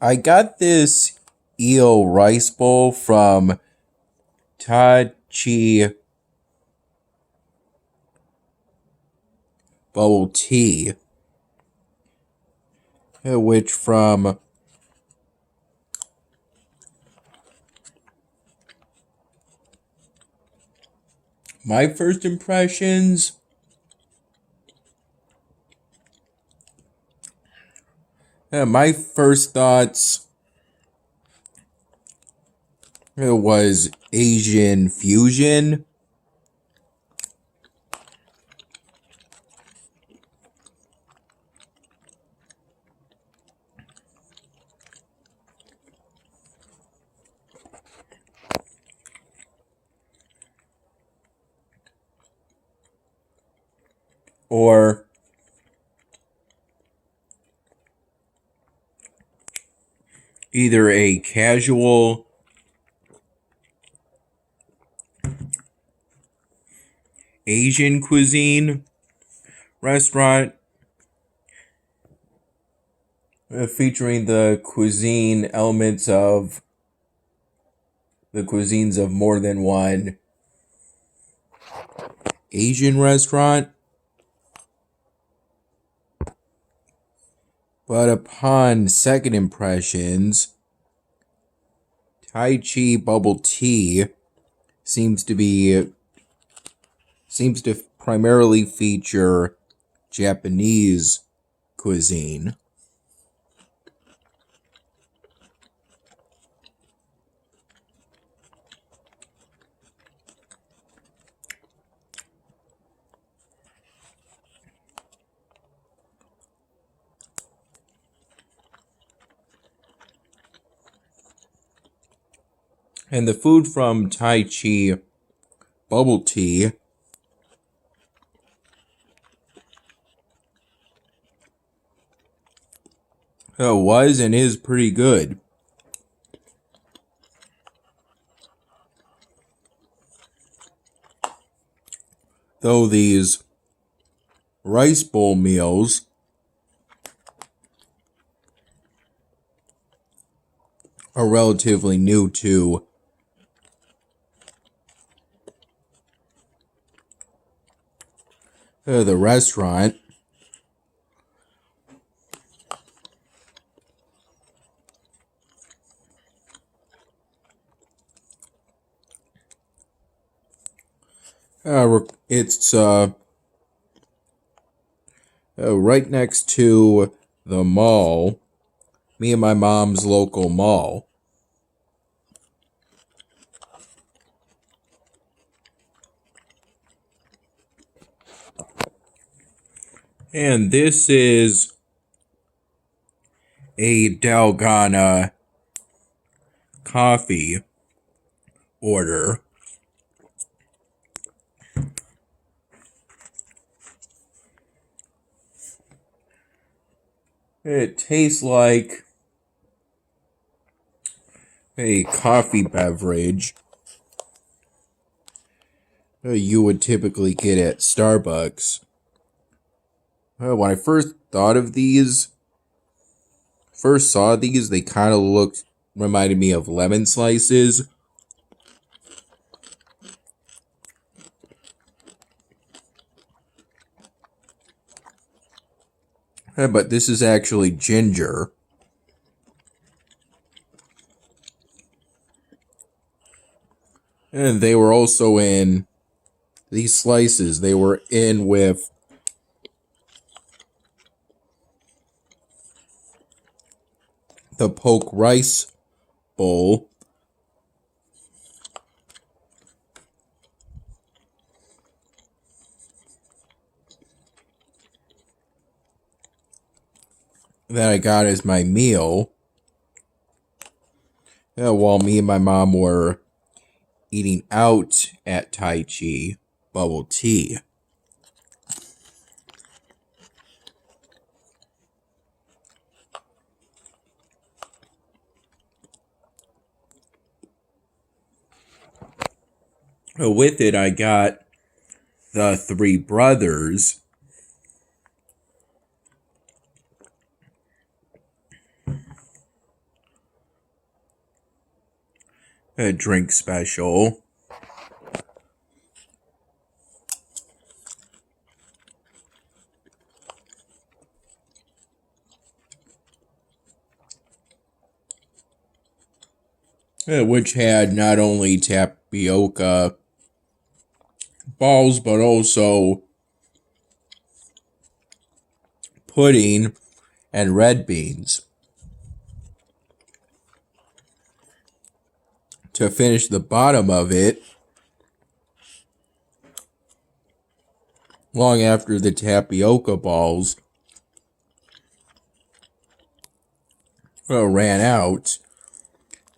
I got this eel rice bowl from Taichi Bubble Tea, which from my first impressions, my first thoughts was Asian fusion. Or either a casual Asian cuisine restaurant featuring the cuisine elements of the cuisines of more than one Asian restaurant. But upon second impressions, Taichi Bubble Tea seems to primarily feature Japanese cuisine. And the food from Taichi Bubble Tea was and is pretty good. Though these rice bowl meals are relatively new to the restaurant. It's right next to the mall, me and my mom's local mall. And this is a Dalgona coffee order. It tastes like a coffee beverage you would typically get at Starbucks. When I first saw these, they kind of reminded me of lemon slices. But this is actually ginger. And they were also in these slices. They were in with the poke rice bowl. That I got as my meal while me and my mom were eating out at Taichi Bubble Tea. With it, I got the Three Brothers. a drink special. Which had not only tapioca balls, but also pudding and red beans. To finish the bottom of it, long after the tapioca balls ran out,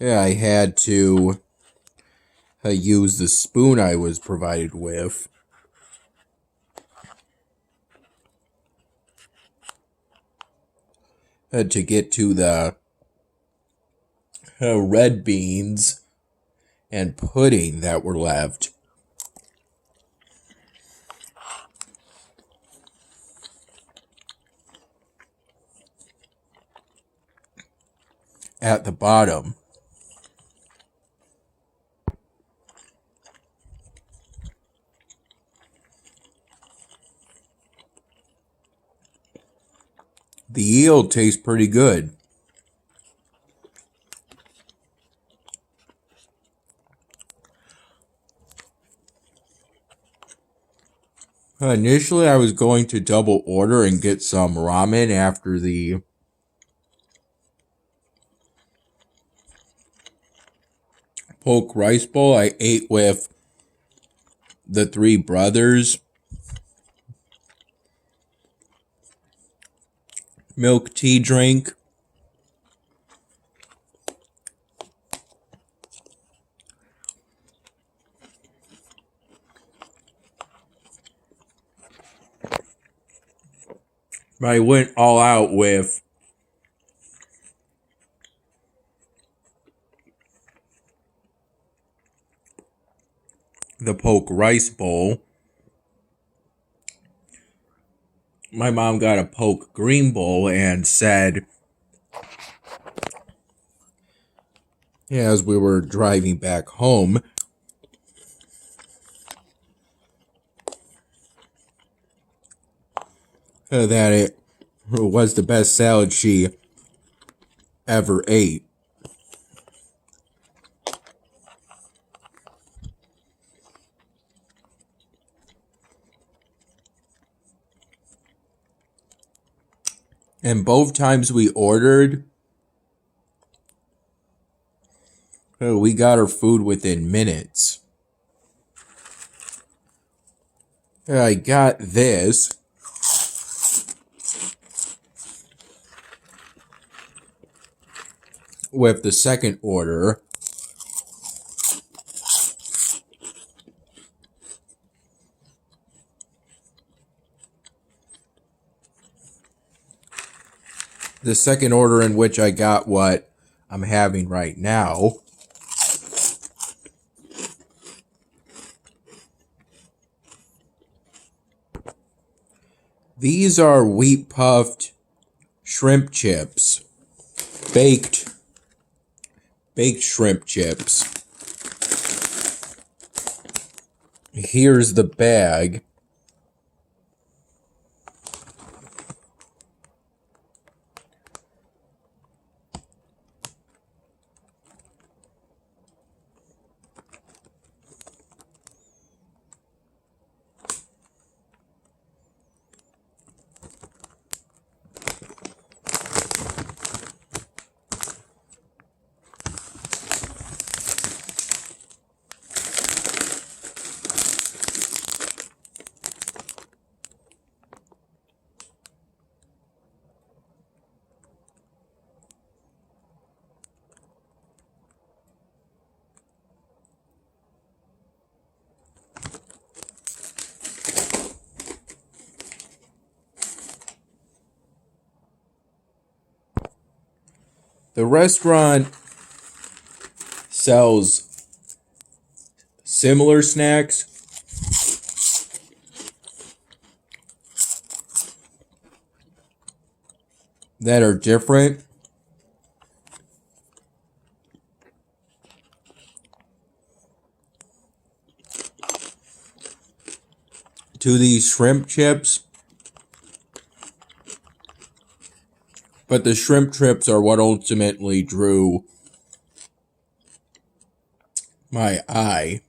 I had to use the spoon I was provided with to get to the red beans and pudding that were left. At the bottom. The yield tastes pretty good. Initially, I was going to double order and get some ramen after the poke rice bowl I ate with the three brothers. Milk tea drink. I went all out with the poke rice bowl. My mom got a poke green bowl and said, as we were driving back home, that it was the best salad she ever ate. And both times we ordered, we got our food within minutes. I got this. With the second order. The second order in which I got what I'm having right now. These are wheat puffed shrimp chips. Baked shrimp chips. Here's the bag. The restaurant sells similar snacks that are different. to these shrimp chips. But the shrimp chips are what ultimately drew my eye.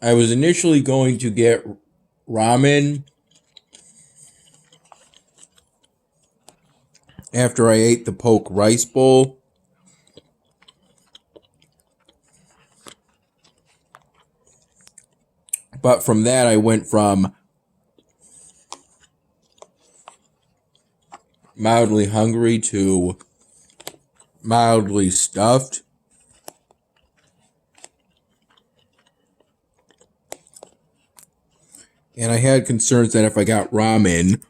I was initially going to get ramen after I ate the poke rice bowl. But from that, I went from mildly hungry to mildly stuffed. And I had concerns that if I got ramen,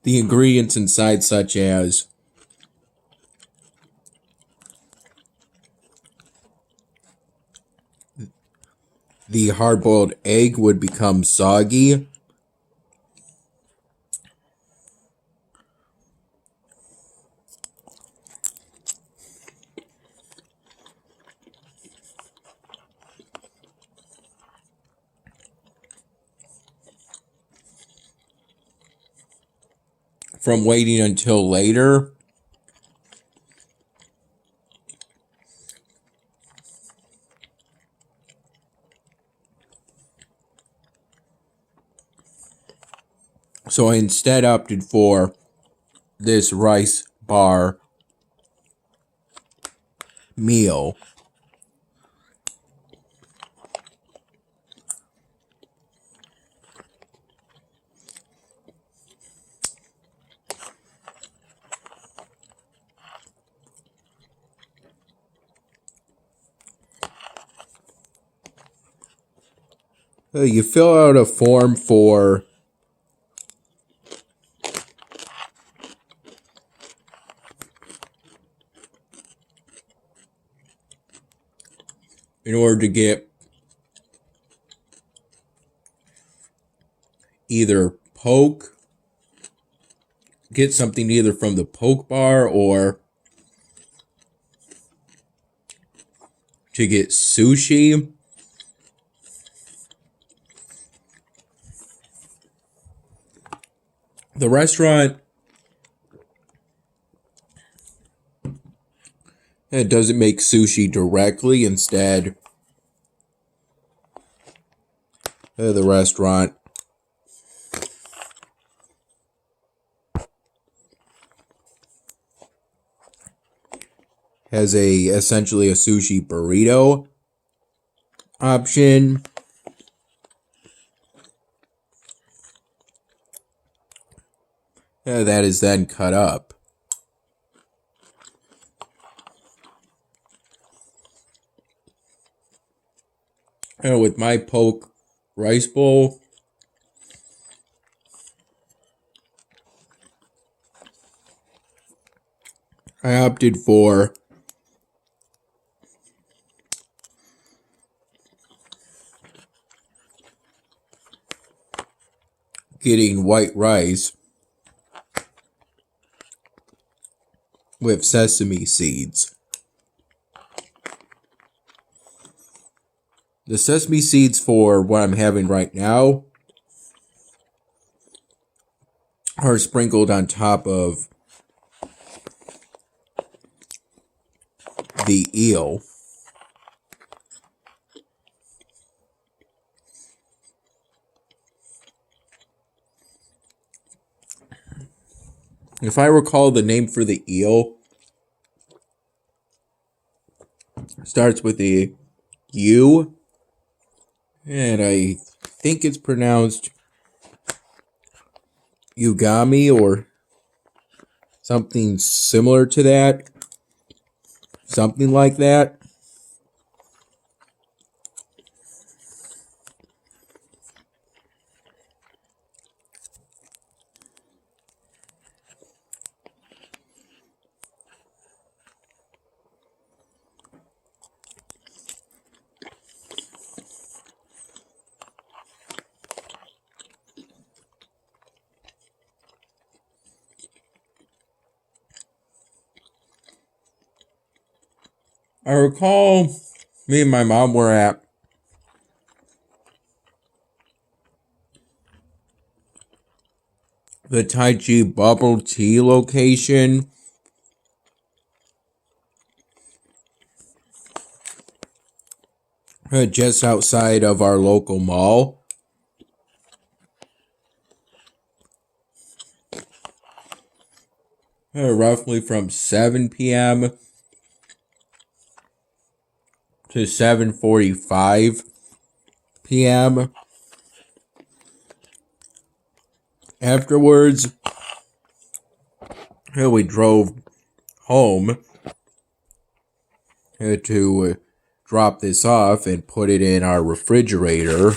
the ingredients inside, such as the hard-boiled egg, would become soggy. From waiting until later. So I instead opted for this rice bar meal. You fill out a form in order to get either get something either from the poke bar or to get sushi. The restaurant, it doesn't make sushi directly. Instead, the restaurant has essentially a sushi burrito option. That is then cut up. With my poke rice bowl, I opted for getting white rice with sesame seeds. The sesame seeds for what I'm having right now are sprinkled on top of the eel. If I recall, the name for the eel starts with a U, and I think it's pronounced Ugami or something similar to that. Something like that. I recall me and my mom were at the Taichi Bubble Tea location just outside of our local mall. Roughly from 7 p.m. to 7:45 p.m. Afterwards, we drove home to drop this off and put it in our refrigerator.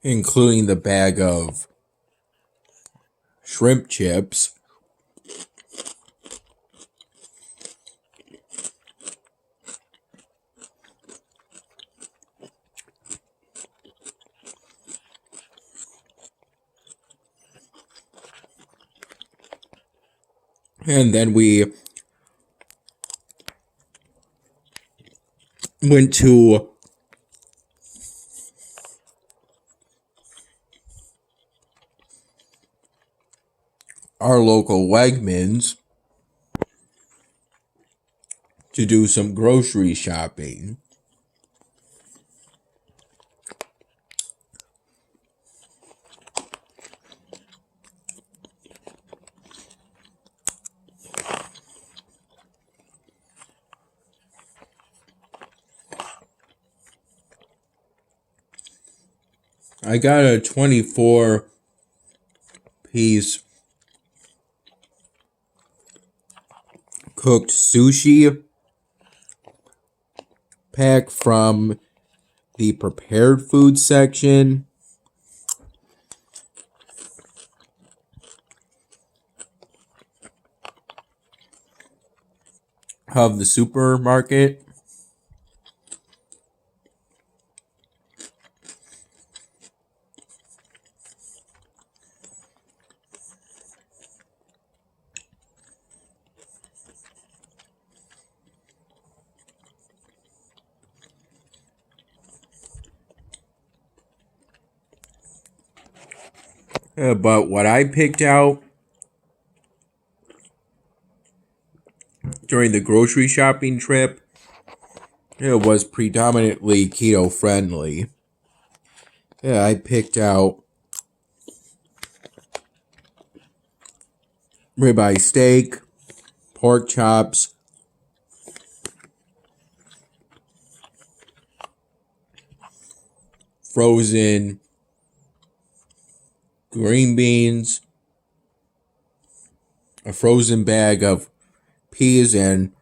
Including the bag of shrimp chips. And then we went to our local Wegmans to do some grocery shopping. I got a 24-piece cooked sushi pack from the prepared food section of the supermarket. But what I picked out during the grocery shopping trip, it was predominantly keto friendly. I picked out ribeye steak, pork chops, frozen green beans, a frozen bag of peas and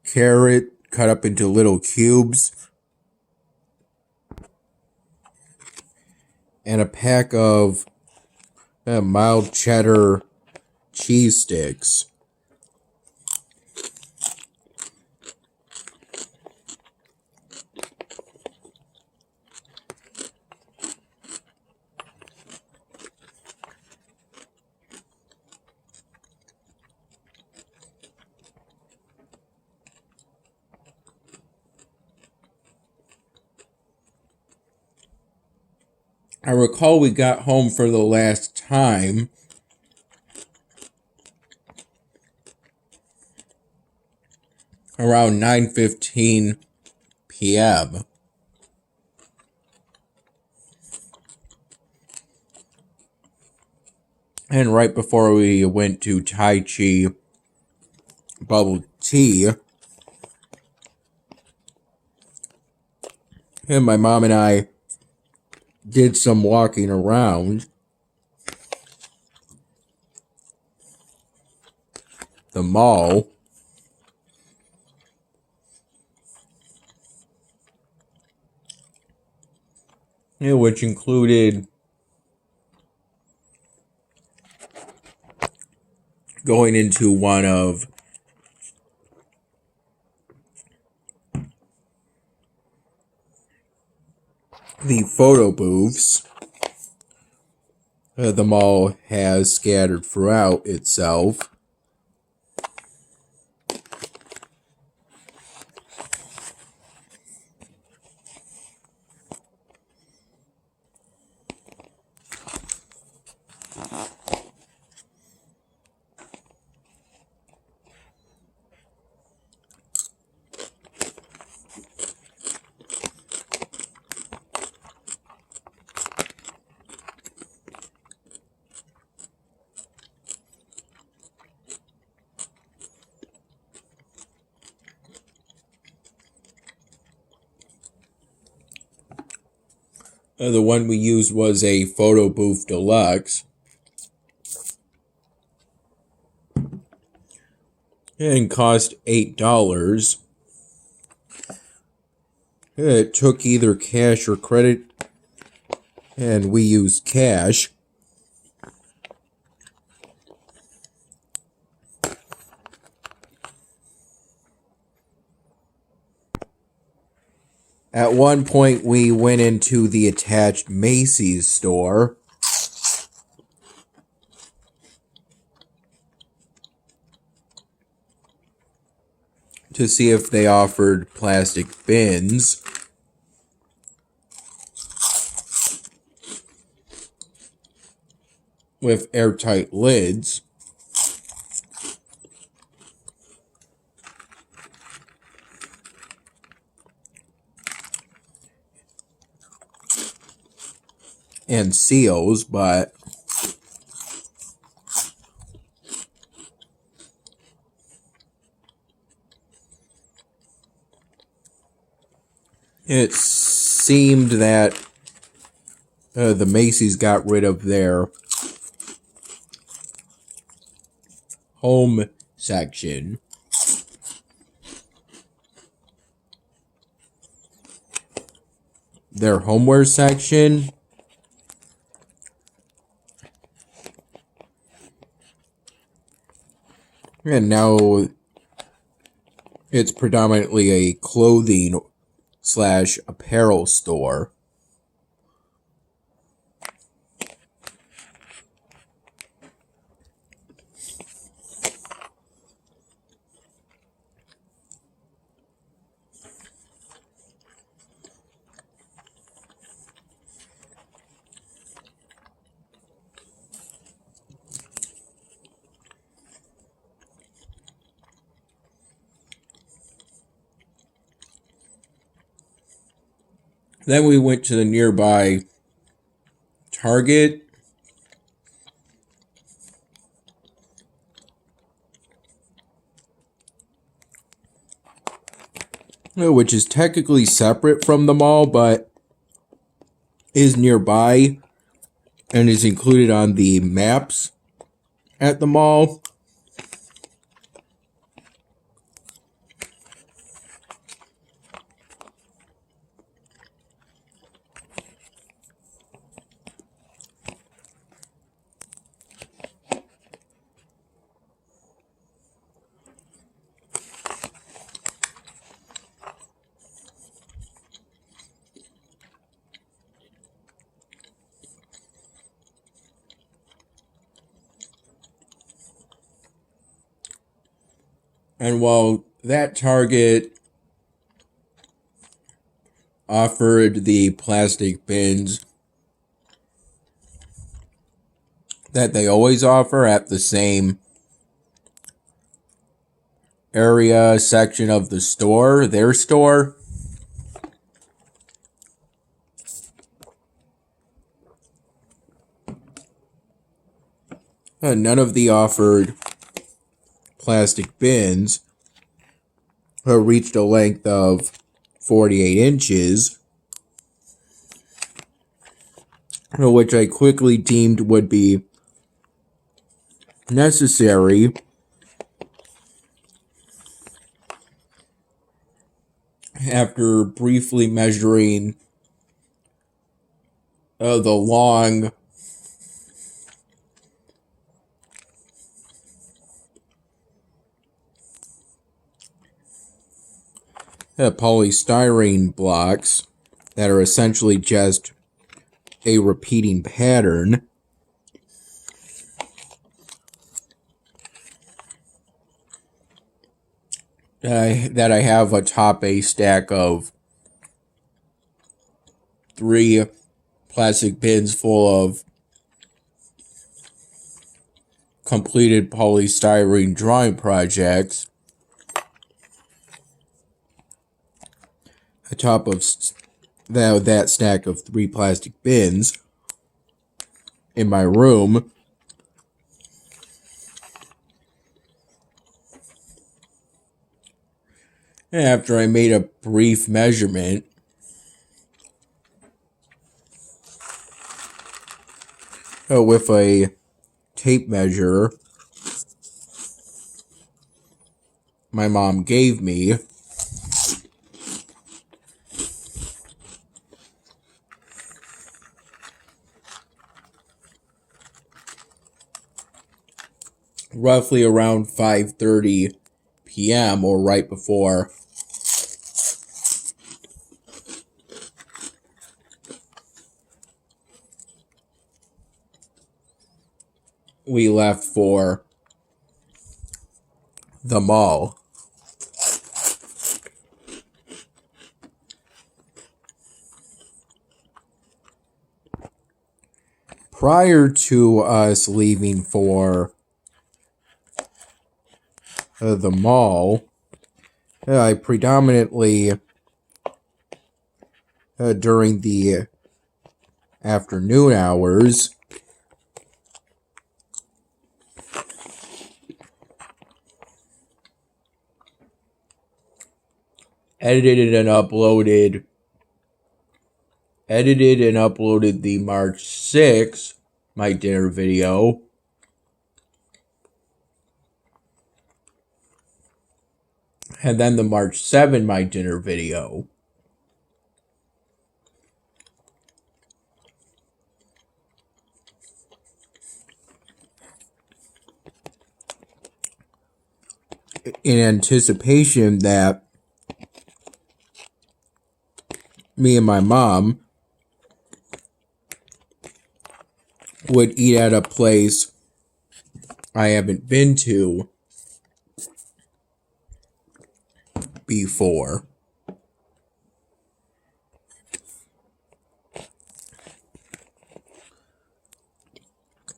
carrot cut up into little cubes, and a pack of mild cheddar cheese sticks. I recall we got home for the last time around 9:15 p.m. And right before we went to Taichi Bubble Tea, and my mom and I did some walking around the mall. Which included going into one of the photo booths the mall has scattered throughout itself. The one we used was a photo booth deluxe. And cost $8. It took either cash or credit, and we used cash. At one point, we went into the attached Macy's store to see if they offered plastic bins. With airtight lids. And seals, but it seemed that the Macy's got rid of their home section. Their homeware section. And now it's predominantly a clothing / apparel store. Then we went to the nearby Target. Which is technically separate from the mall, but is nearby and is included on the maps at the mall. And while that Target offered the plastic bins that they always offer at the same area section of the store, their store, none of the offered plastic bins reached a length of 48 inches, which I quickly deemed would be necessary after briefly measuring the long polystyrene blocks that are essentially just a repeating pattern. That I have atop a stack of 3 plastic bins full of completed polystyrene drawing projects. Atop of that stack of 3 plastic bins in my room. And after I made a brief measurement, with a tape measure my mom gave me, roughly around 5:30 p.m. or right before we left for the mall. Prior to us leaving for the mall, I predominantly during the afternoon hours edited and uploaded the March 6th my dinner video, and then the March 7th my dinner video. In anticipation that me and my mom would eat at a place I haven't been to before.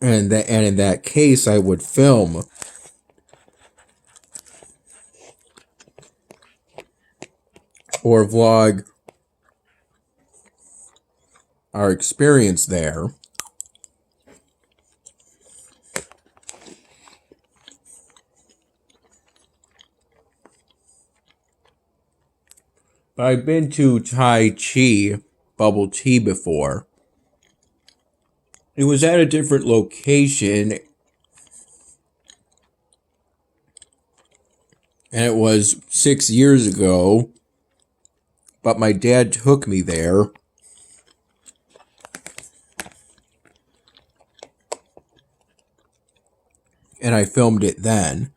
And in that case, I would film or vlog our experience there. But I've been to Taichi Bubble Tea before. It was at a different location, and it was 6 years ago, but my dad took me there. And I filmed it then.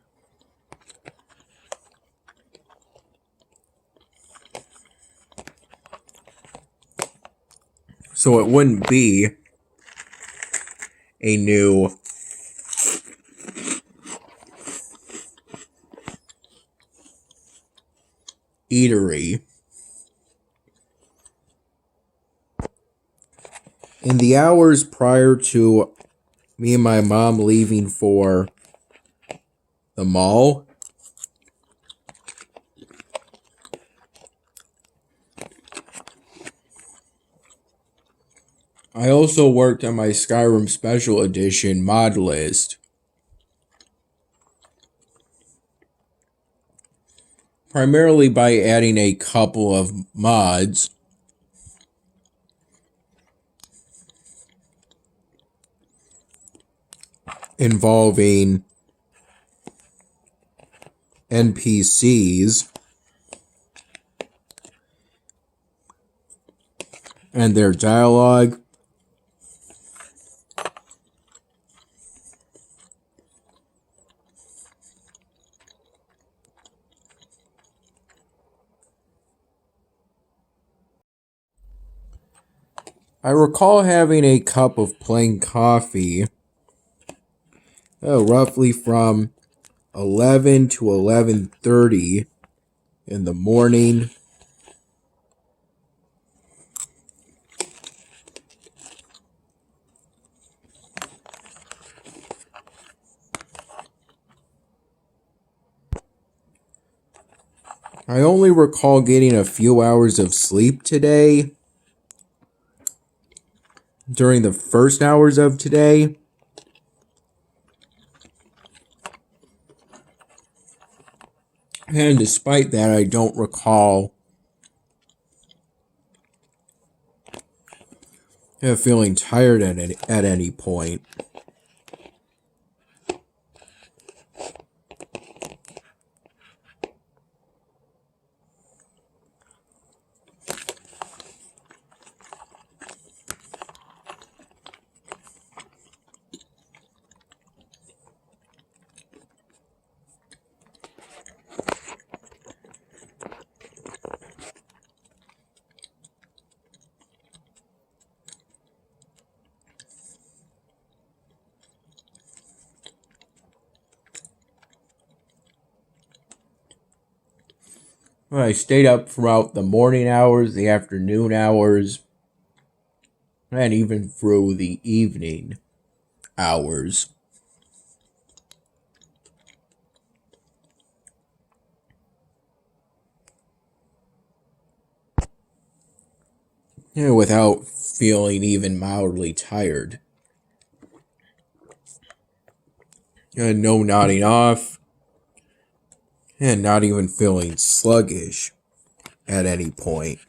So it wouldn't be a new eatery. In the hours prior to me and my mom leaving for the mall, I also worked on my Skyrim Special Edition mod list. Primarily by adding a couple of mods involving NPCs and their dialogue. I recall having a cup of plain coffee roughly from 11 to 11:30 in the morning. I only recall getting a few hours of sleep today during the first hours of today. And despite that, I don't recall feeling tired at any point. I stayed up throughout the morning hours, the afternoon hours, and even through the evening hours. Without feeling even mildly tired. And no nodding off, and not even feeling sluggish at any point.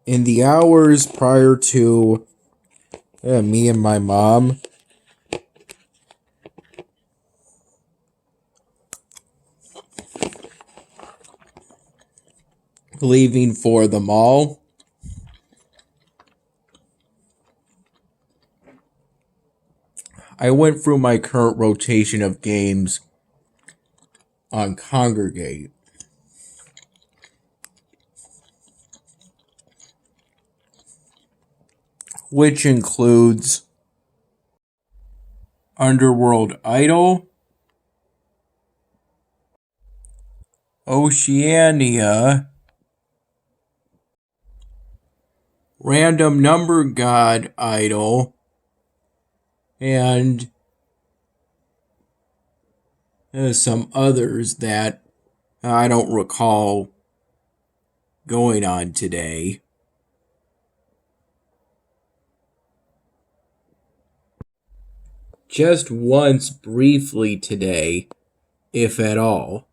In the hours prior to me and my mom leaving for the mall, I went through my current rotation of games on Congregate, which includes Underworld Idol, Oceania, Random Number God Idol, and some others that I don't recall going on today. Just once briefly today, if at all.